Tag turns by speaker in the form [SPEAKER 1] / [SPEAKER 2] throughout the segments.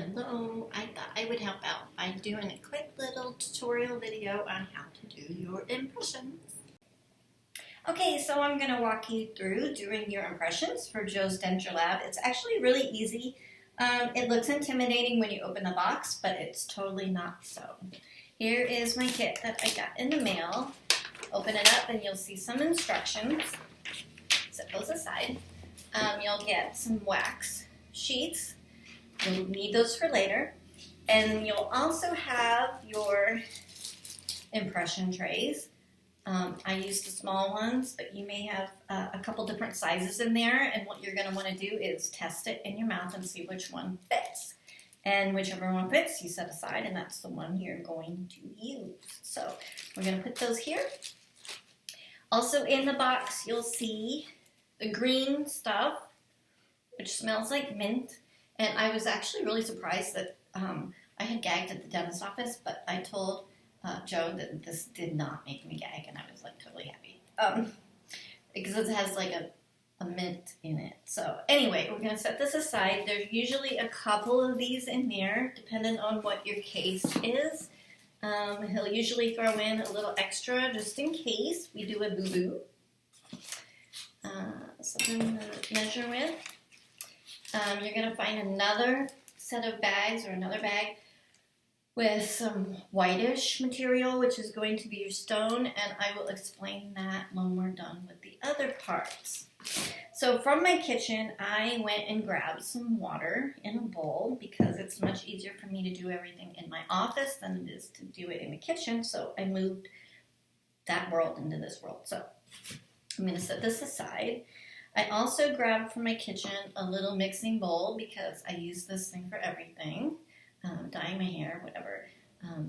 [SPEAKER 1] Hello, I thought I would help out by doing a quick little tutorial video on how to do your impressions. Okay, so I'm going to walk you through doing your impressions for Joe's Denture Lab. It's actually really easy. It looks intimidating when you open the box, but it's totally not so. Here is my kit that I got in the mail. Open it up and you'll see some instructions. Set those aside. You'll get some wax sheets. You'll need those for later. And you'll also have your impression trays. I used the small ones, but you may have a couple different sizes in there. And what you're going to want to do is test it in your mouth and see which one fits. And whichever one fits, you set aside, and that's the one you're going to use. So we're going to put those here. Also in the box, you'll see the green stuff, which smells like mint. And I was actually really surprised that I had gagged at the dentist office, but I told Joe that this did not make me gag, and I was like totally happy because it has like a mint in it. So anyway, we're going to set this aside. There's usually a couple of these in there, depending on what your case is. He'll usually throw in a little extra just in case we do a boo-boo. Something to measure with. You're going to find another set of bags or another bag with some whitish material, which is going to be your stone, and I will explain that when we're done with the other parts. So from my kitchen, I went and grabbed some water in a bowl because it's much easier for me to do everything in my office than it is to do it in the kitchen, so I moved that world into this world. So I'm going to set this aside. I also grabbed from my kitchen a little mixing bowl because I use this thing for everything, dyeing my hair, whatever.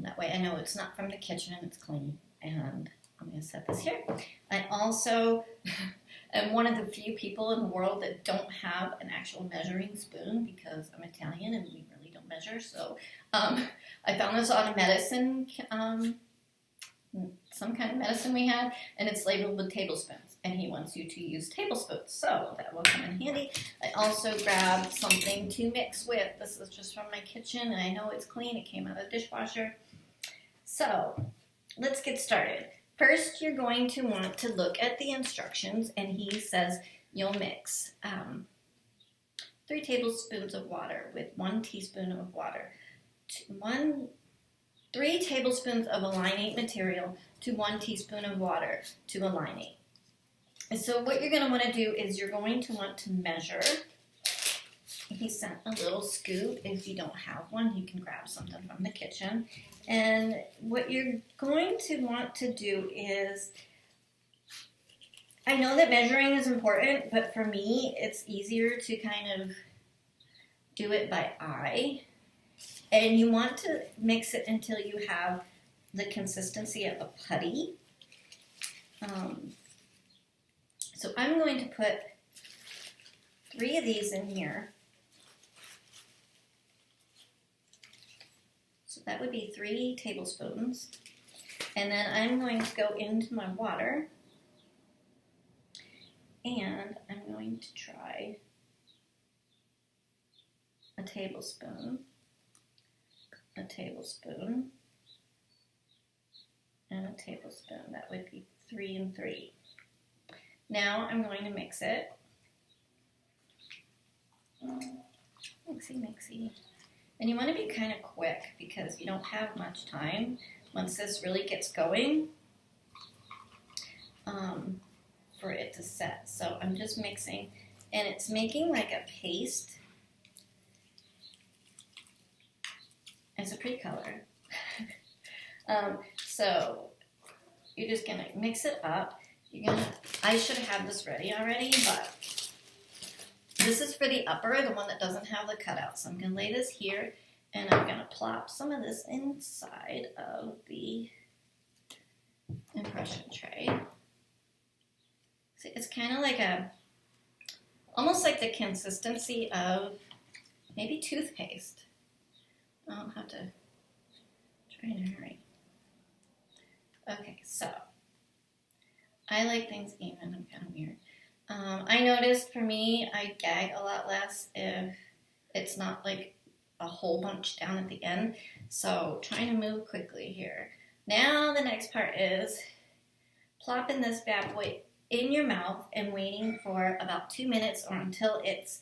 [SPEAKER 1] That way I know it's not from the kitchen, it's clean. And I'm going to set this here. I also am one of the few people in the world that don't have an actual measuring spoon because I'm Italian and we really don't measure. So I found this on a medicine, some kind of medicine we had, and it's labeled with tablespoons, and he wants you to use tablespoons, so that will come in handy. I also grabbed something to mix with. This is just from my kitchen, and I know it's clean. It came out of the dishwasher. So let's get started. First, you're going to want to look at the instructions, and he says you'll mix 3 tablespoons of water with 1 teaspoon of water, 3 tablespoons of alinate material to 1 teaspoon of water to alinate. And so what you're going to want to do is you're going to want to measure. He sent a little scoop. If you don't have one, you can grab something from the kitchen. And what you're going to want to do is, I know that measuring is important, but for me, it's easier to kind of do it by eye. And you want to mix it until you have the consistency of a putty. So I'm going to put 3 of these in here. So that would be 3 tablespoons. And then I'm going to go into my water. And I'm going to try a tablespoon, and a tablespoon. That would be 3 and 3. Now I'm going to mix it. Mixy. And you want to be kind of quick because you don't have much time once this really gets going for it to set. So I'm just mixing, and it's making like a paste. It's a pretty color. So you're just gonna mix it up. I should have had this ready already, but this is for the upper, the one that doesn't have the cutout. So I'm gonna lay this here, and I'm gonna plop some of this inside of the impression tray. See, it's kind of like almost like the consistency of maybe toothpaste. I'll have to try in a hurry. Okay, so I like things even. I'm kind of weird. I noticed for me, I gag a lot less if it's not like a whole bunch down at the end. So trying to move quickly here. Now the next part is plopping this bad boy in your mouth and waiting for about 2 minutes or until it's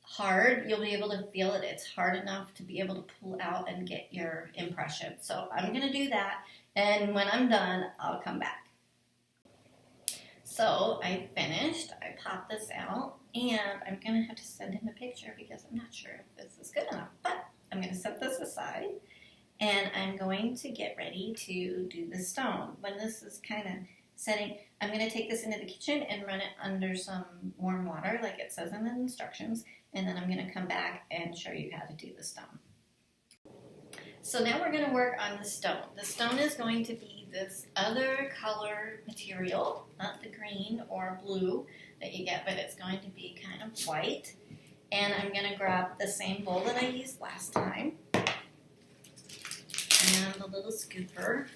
[SPEAKER 1] hard. You'll be able to feel it. It's hard enough to be able to pull out and get your impression. So I'm going to do that, and when I'm done, I'll come back. So I finished. I popped this out, and I'm going to have to send him a picture because I'm not sure if this is good enough, but I'm going to set this aside, and I'm going to get ready to do the stone. When this is kind of setting, I'm going to take this into the kitchen and run it under some warm water like it says in the instructions, and then I'm going to come back and show you how to do the stone. So now we're going to work on the stone. The stone is going to be this other color material, not the green or blue that you get, but it's going to be kind of white. And I'm going to grab the same bowl that I used last time and the little scooper.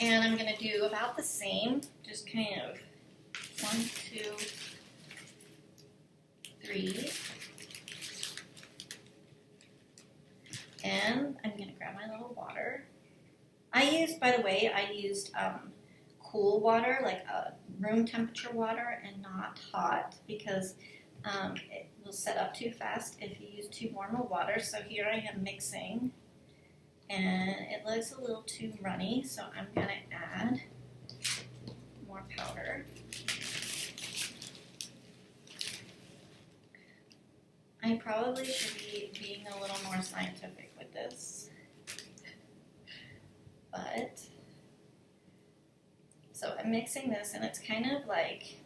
[SPEAKER 1] And I'm going to do about the same, just kind of 1, 2, 3. And I'm going to grab my little water. By the way, I used cool water, like room temperature water, and not hot, because it will set up too fast if you use too warm of water. So here I am mixing, and it looks a little too runny, so I'm going to add more powder. I probably should be being a little more scientific with this, but so I'm mixing this, and it's kind of like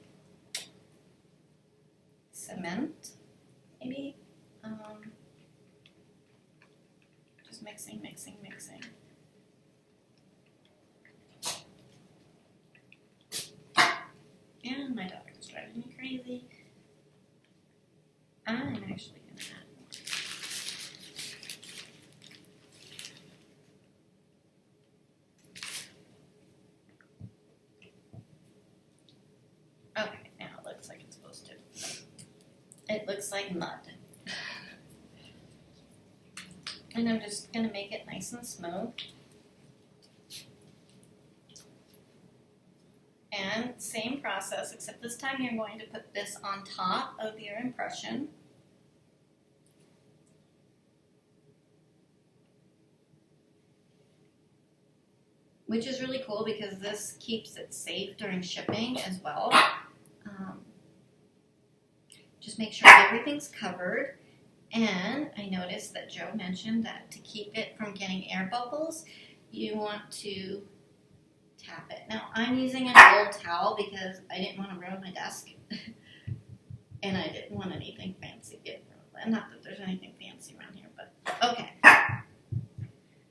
[SPEAKER 1] cement, maybe. Just mixing. And my dog is driving me crazy. I'm actually going to add more. Okay, now it looks like it's supposed to. It looks like mud. And I'm just going to make it nice and smooth. And same process, except this time you're going to put this on top of your impression. Which is really cool because this keeps it safe during shipping as well. Just make sure everything's covered. And I noticed that Joe mentioned that to keep it from getting air bubbles, you want to tap it. Now, I'm using an old towel because I didn't want to ruin my desk. And I didn't want anything fancy. Not that there's anything fancy around here, but okay.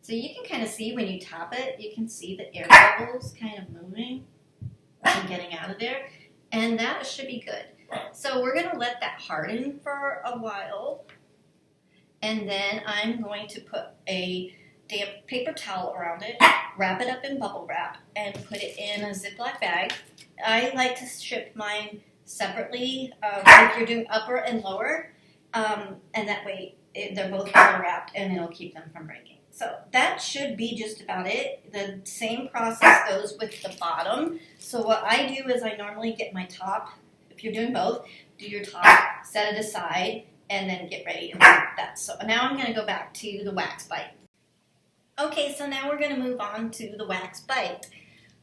[SPEAKER 1] So you can kind of see when you tap it, you can see the air bubbles kind of moving and getting out of there. And that should be good. So we're going to let that harden for a while. And then I'm going to put a damp paper towel around it, wrap it up in bubble wrap, and put it in a Ziploc bag. I like to ship mine separately if you're doing upper and lower, and that way they're both bubble wrapped and it'll keep them from breaking. So that should be just about it. The same process goes with the bottom. So what I do is I normally get my top, if you're doing both, do your top, set it aside, and then get ready and do that. So now I'm going to go back to the wax bite. Okay, so now we're going to move on to the wax bite.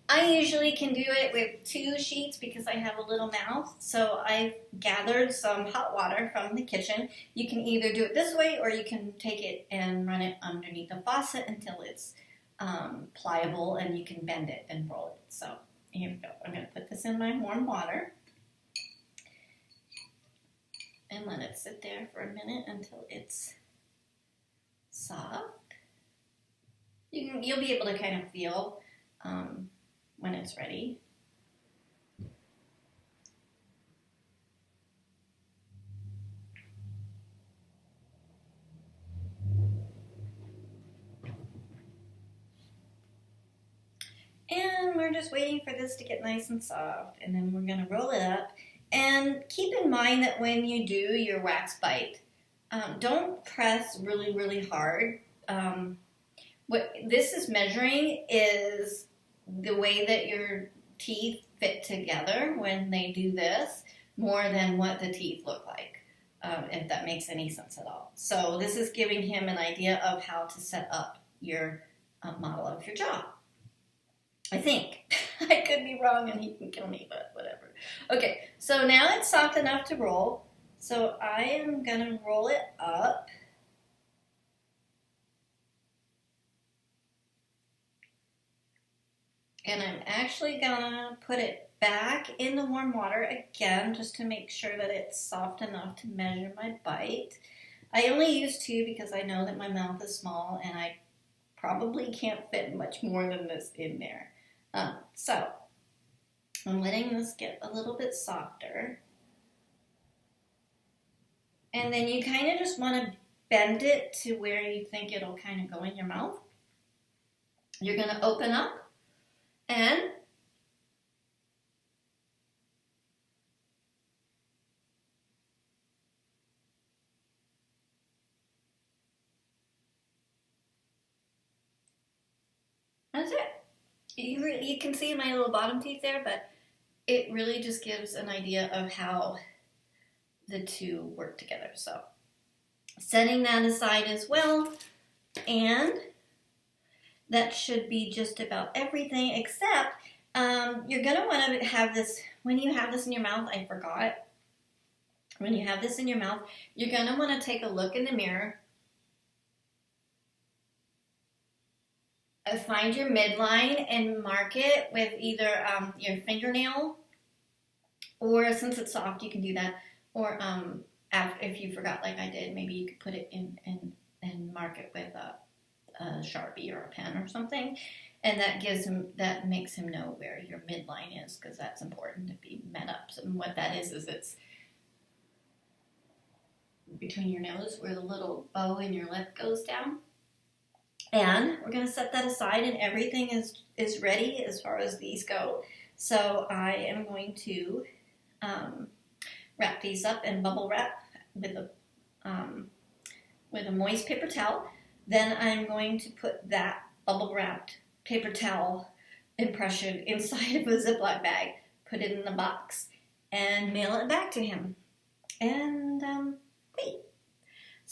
[SPEAKER 1] I usually can do it with 2 sheets because I have a little mouth. So I've gathered some hot water from the kitchen. You can either do it this way or you can take it and run it underneath the faucet until it's pliable and you can bend it and roll it. So here we go. I'm going to put this in my warm water and let it sit there for a minute until it's soft. You'll be able to kind of feel when it's ready. And we're just just waiting for this to get nice and soft, and then we're going to roll it up. And keep in mind that when you do your wax bite, don't press really, really hard. What this is measuring is the way that your teeth fit together when they do this, more than what the teeth look like, if that makes any sense at all. So this is giving him an idea of how to set up your model of your jaw. I think. I could be wrong and he can kill me, but whatever. Okay, so now it's soft enough to roll. So I am going to roll it up. And I'm actually going to put it back in the warm water again, just to make sure that it's soft enough to measure my bite. I only use 2 because I know that my mouth is small and I probably can't fit much more than this in there. So I'm letting this get a little bit softer. And then you kind of just want to bend it to where you think it'll kind of go in your mouth. You're going to open up and that's it. You can see my little bottom teeth there, but it really just gives an idea of how the two work together. So setting that aside as well, and that should be just about everything, except you're going to want to have this, when you have this in your mouth, I forgot, when you have this in your mouth, you're going to want to take a look in the mirror, find your midline and mark it with either your fingernail, or since it's soft, you can do that, or if you forgot like I did, maybe you could put it in and mark it with a Sharpie or a pen or something, and that makes him know where your midline is, because that's important to be met up. And what that is it's between your nose where the little bow in your lip goes down. And we're going to set that aside, and everything is ready as far as these go. So I am going to wrap these up in bubble wrap with a moist paper towel. Then I'm going to put that bubble wrapped paper towel impression inside of a Ziploc bag, put it in the box, and mail it back to him. And wait.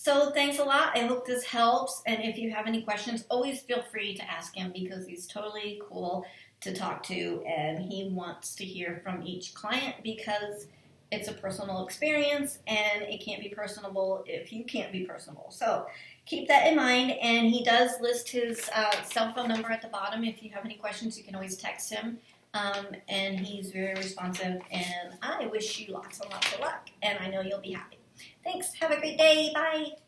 [SPEAKER 1] So thanks a lot. I hope this helps. And if you have any questions, always feel free to ask him, because he's totally cool to talk to, and he wants to hear from each client, because it's a personal experience and it can't be personable if you can't be personable. So keep that in mind. And he does list his cell phone number at the bottom. If you have any questions, you can always text him. And he's very responsive. And I wish you lots and lots of luck. And I know you'll be happy. Thanks. Have a great day. Bye.